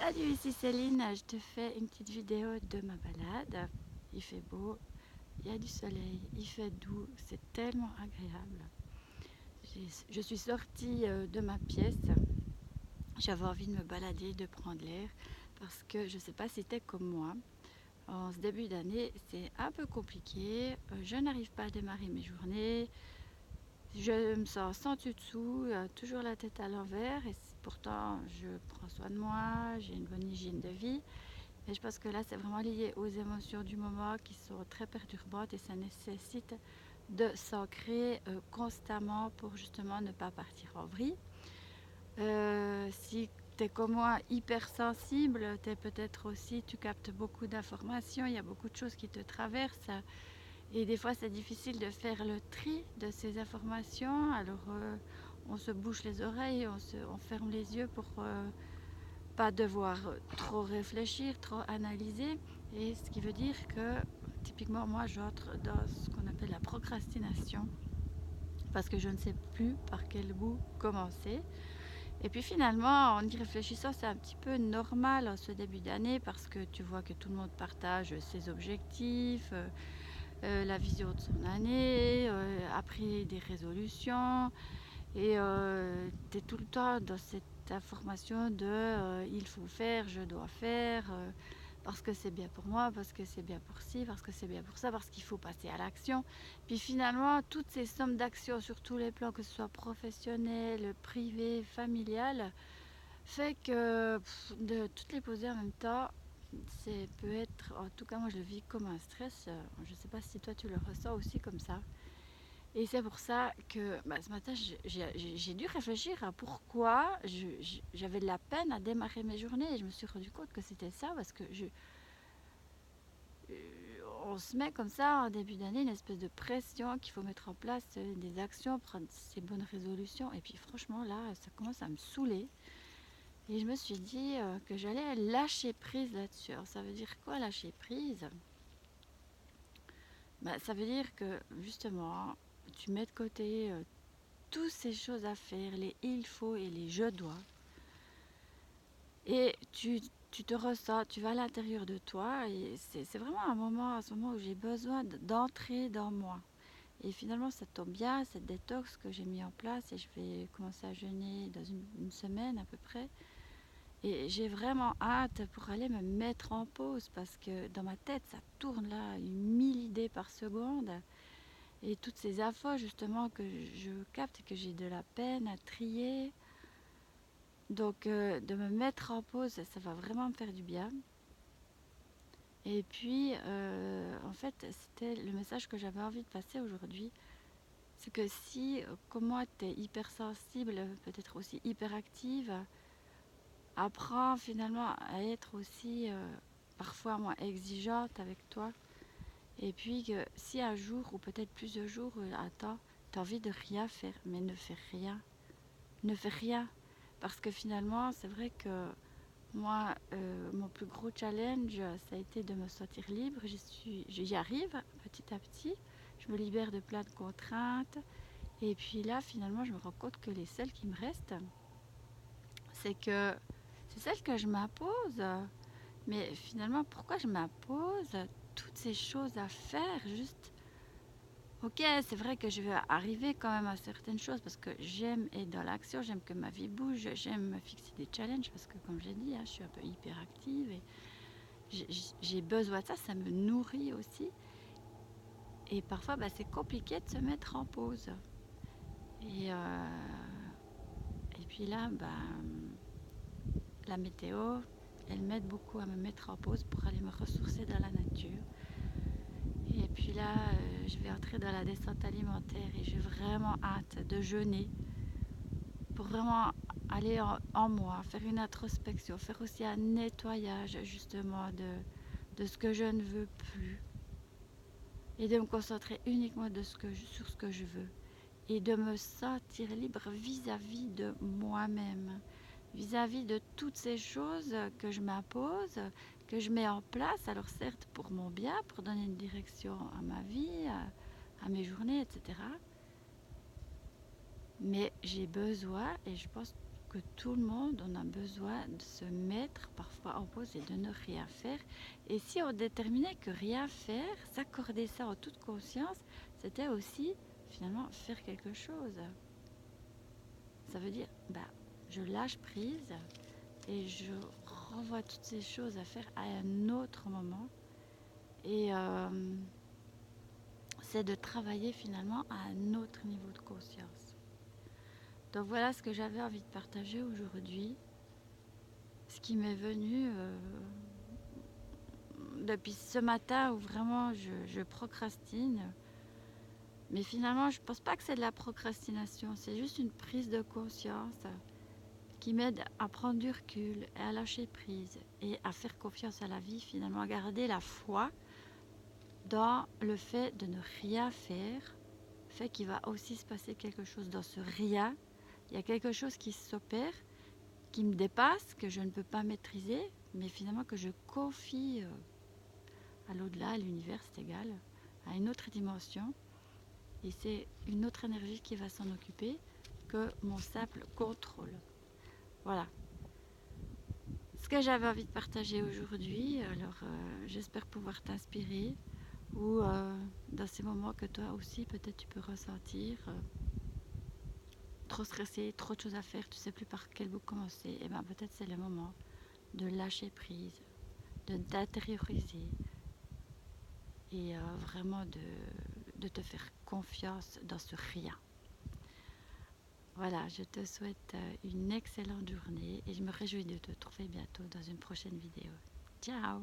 Salut, ici Céline, je te fais une petite vidéo de ma balade. Il fait beau, il y a du soleil, il fait doux, c'est tellement agréable. Je suis sortie de ma pièce, j'avais envie de me balader, de prendre l'air, parce que je ne sais pas si t'es comme moi. En ce début d'année, c'est un peu compliqué, je n'arrive pas à démarrer mes journées, je me sens sans dessus, toujours la tête à l'envers, et pourtant je prends soin de moi, j'ai une bonne hygiène de vie. Et je pense que là, c'est vraiment lié aux émotions du moment qui sont très perturbantes et ça nécessite de s'ancrer constamment pour justement ne pas partir en vrille. Si tu es comme moi hypersensible, peut-être aussi, tu captes beaucoup d'informations, il y a beaucoup de choses qui te traversent et des fois c'est difficile de faire le tri de ces informations. Alors on se bouche les oreilles, on ferme les yeux pour pas devoir trop réfléchir, trop analyser. Et ce qui veut dire que typiquement moi j'entre dans ce qu'on appelle la procrastination parce que je ne sais plus par quel bout commencer. Et puis finalement, en y réfléchissant, c'est un petit peu normal en ce début d'année parce que tu vois que tout le monde partage ses objectifs, la vision de son année, a pris des résolutions et tu es tout le temps dans cette information de il faut faire, je dois faire, parce que c'est bien pour moi, parce que c'est bien pour ci, parce que c'est bien pour ça, parce qu'il faut passer à l'action. Puis finalement, toutes ces sommes d'actions sur tous les plans, que ce soit professionnel, privé, familial, fait que de toutes les poser en même temps, c'est peut être, en tout cas moi je le vis comme un stress. Je ne sais pas si toi tu le ressens aussi comme ça. Et c'est pour ça que ce matin, j'ai dû réfléchir à pourquoi j'avais de la peine à démarrer mes journées. Et je me suis rendu compte que c'était ça, parce que on se met comme ça en début d'année, une espèce de pression qu'il faut mettre en place des actions, prendre ses bonnes résolutions. Et puis franchement, là, ça commence à me saouler. Et je me suis dit que j'allais lâcher prise là-dessus. Alors ça veut dire quoi lâcher prise? Ça veut dire que justement, tu mets de côté toutes ces choses à faire, les il faut et les je dois. Et tu te ressens, tu vas à l'intérieur de toi et c'est vraiment un moment, à ce moment où j'ai besoin d'entrer dans moi. Et finalement, ça tombe bien, cette détox que j'ai mis en place et je vais commencer à jeûner dans une semaine à peu près. Et j'ai vraiment hâte pour aller me mettre en pause parce que dans ma tête, ça tourne là, 1000 idées par seconde. Et toutes ces infos justement que je capte et que j'ai de la peine à trier. Donc de me mettre en pause, ça va vraiment me faire du bien. Et puis en fait, c'était le message que j'avais envie de passer aujourd'hui. C'est que si, comme moi, tu es hypersensible, peut-être aussi hyperactive, apprends finalement à être aussi parfois moins exigeante avec toi. Et puis que si un jour, ou peut-être plusieurs jours, attends, tu as envie de rien faire, mais ne fais rien. Ne fais rien. Parce que finalement, c'est vrai que moi, mon plus gros challenge, ça a été de me sentir libre. J'y arrive petit à petit. Je me libère de plein de contraintes. Et puis là, finalement, je me rends compte que les seules qui me restent, c'est que c'est celles que je m'impose. Mais finalement, pourquoi je m'impose toutes ces choses à faire juste. Ok, c'est vrai que je vais arriver quand même à certaines choses parce que j'aime être dans l'action, j'aime que ma vie bouge, j'aime me fixer des challenges parce que comme j'ai dit, je suis un peu hyperactive et j'ai besoin de ça, ça me nourrit aussi. Et parfois, c'est compliqué de se mettre en pause. Et, et puis là, la météo, elle m'aide beaucoup à me mettre en pause pour aller me ressourcer dans la nature. Et puis là, je vais entrer dans la descente alimentaire et j'ai vraiment hâte de jeûner pour vraiment aller en moi, faire une introspection, faire aussi un nettoyage justement de ce que je ne veux plus et de me concentrer uniquement sur ce que je veux et de me sentir libre vis-à-vis de moi-même, vis-à-vis de toutes ces choses que je m'impose, que je mets en place, alors certes pour mon bien, pour donner une direction à ma vie, à mes journées, etc. Mais j'ai besoin, et je pense que tout le monde, on a besoin de se mettre parfois en pause et de ne rien faire. Et si on déterminait que rien faire, s'accorder ça en toute conscience, c'était aussi finalement faire quelque chose. Ça veut dire, bah, je lâche prise et je renvoie toutes ces choses à faire à un autre moment. Et c'est de travailler finalement à un autre niveau de conscience. Donc voilà ce que j'avais envie de partager aujourd'hui. Ce qui m'est venu depuis ce matin où vraiment je procrastine. Mais finalement, je ne pense pas que c'est de la procrastination. C'est juste une prise de conscience qui m'aide à prendre du recul et à lâcher prise et à faire confiance à la vie, finalement, à garder la foi dans le fait de ne rien faire, fait qu'il va aussi se passer quelque chose dans ce rien. Il y a quelque chose qui s'opère, qui me dépasse, que je ne peux pas maîtriser, mais finalement que je confie à l'au-delà, à l'univers, c'est égal, à une autre dimension. Et c'est une autre énergie qui va s'en occuper que mon simple contrôle. Voilà. Ce que j'avais envie de partager aujourd'hui, alors j'espère pouvoir t'inspirer ou dans ces moments que toi aussi peut-être tu peux ressentir trop stressé, trop de choses à faire, tu sais plus par quel bout commencer, et bien peut-être c'est le moment de lâcher prise, de t'intérioriser et vraiment de te faire confiance dans ce rien. Voilà, je te souhaite une excellente journée et je me réjouis de te retrouver bientôt dans une prochaine vidéo. Ciao!